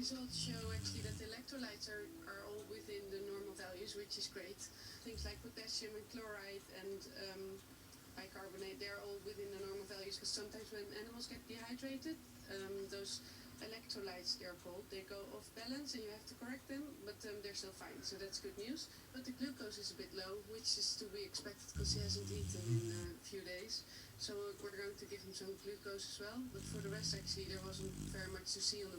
results show actually that the electrolytes are all within the normal values, which is great. Things like potassium and chloride and bicarbonate, they're all within the normal values, because sometimes when animals get dehydrated, those electrolytes, they're called, they go off balance and you have to correct them, but they're still fine, so that's good news. But the glucose is a bit low, which is to be expected because he hasn't eaten in a few days. So we're going to give him some glucose as well, but for the rest actually there wasn't very much to see on the